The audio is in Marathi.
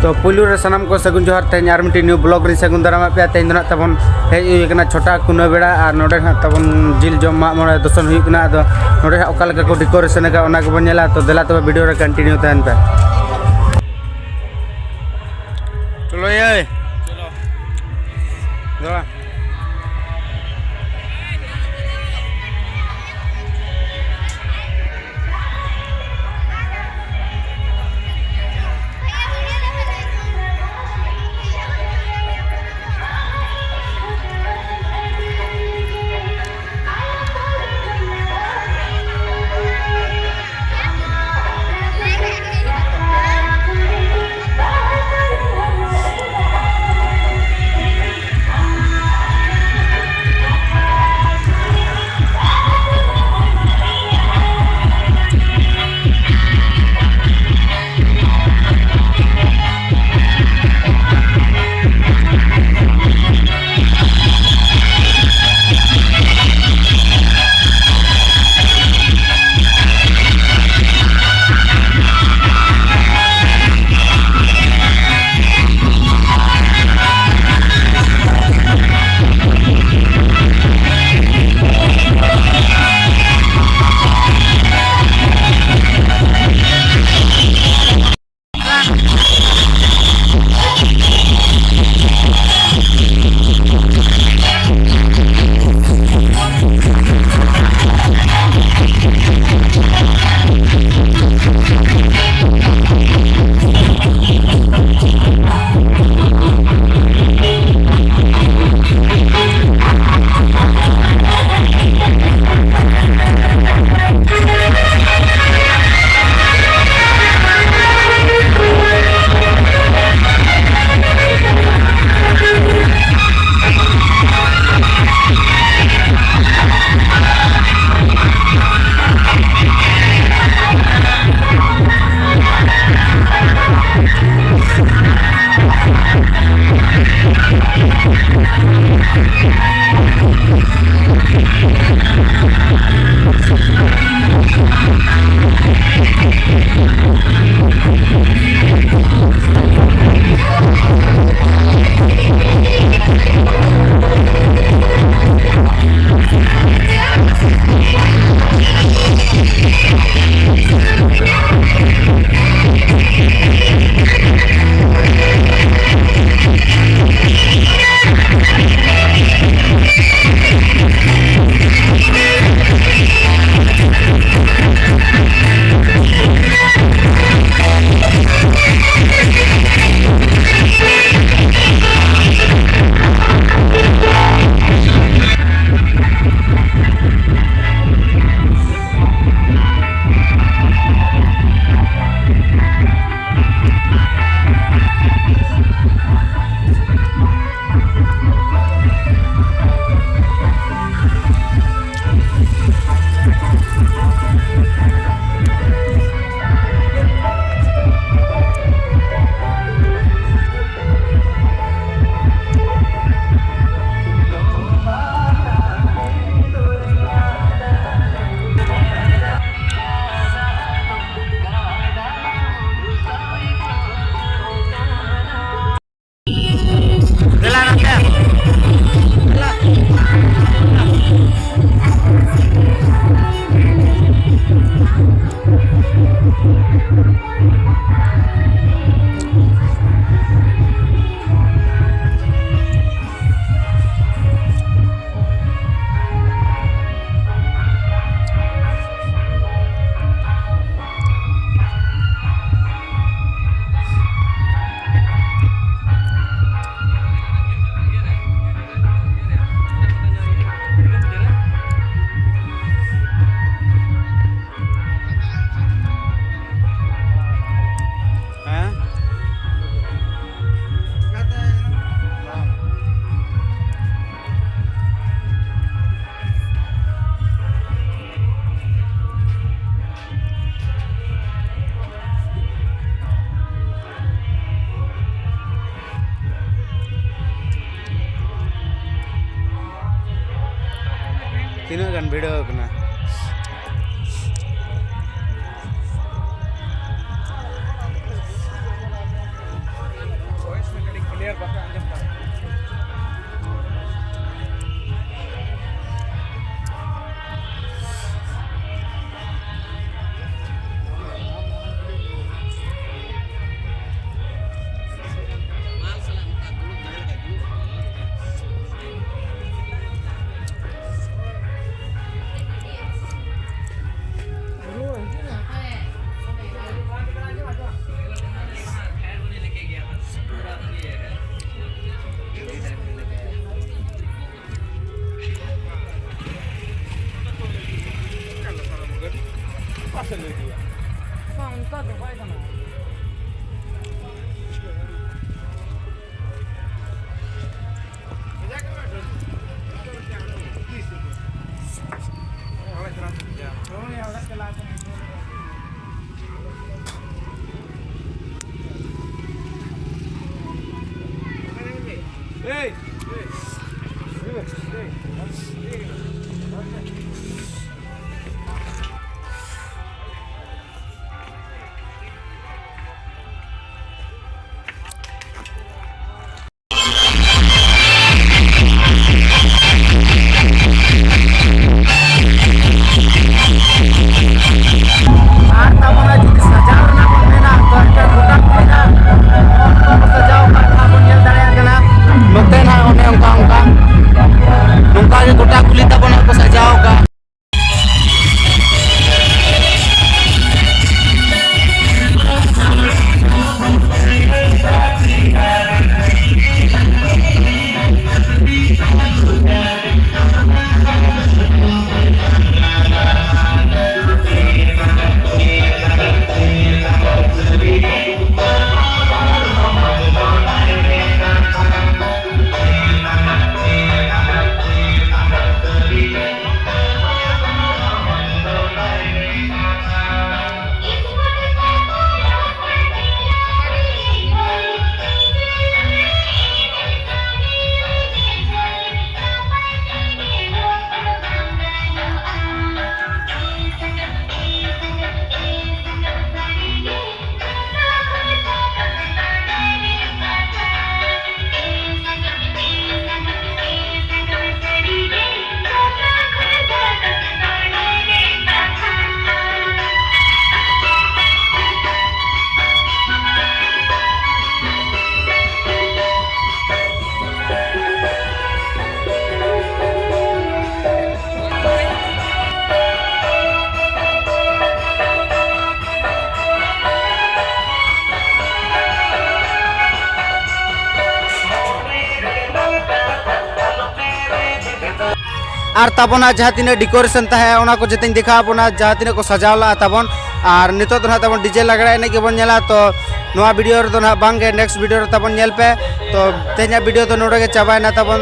तो पुलू रे सनम को सगुन जोहार तेज आर मिट्टी न्यू ब्लॉग रे सगुन दाराम पे तेज ना तबन हेज हुई छोटा कुना बेड़ा और नोडे ना तबन जिल जम माग मोड़े दर्शन हुई आदो नोडे ओका लगा को डेकोरेशन का ओना को नेला तो देला तब वीडियो रे कंटिन्यू तहन पे चलो ये चलो तीनों गन वीडियो कना আর তারপরে যদি সাজাও না বলবে না তো একটা গোটা করে না সাজাও কাঠা বন ñel দাঁড়ায় কানা নতে না অনে অঙ্কা অঙ্কা নঙ্কা গে গোটা কুলি তাবন ko সাজাও কা আর তাবনা যাহা তিনে ডেকোরেশন তাহে ওনা কো যেতেন দেখা আপনা যাহা তিনে কো সাজাওলা তাবন আর নিতো তো না তাবন ডিজে লাগড়া এনে কে বন নেলা তো নোয়া ভিডিও র তো না বাंगे नेक्स्ट वीडियो र ताबन नेल पे तो तेजा वीडियो तो नोडे के चाबाय ना ताबन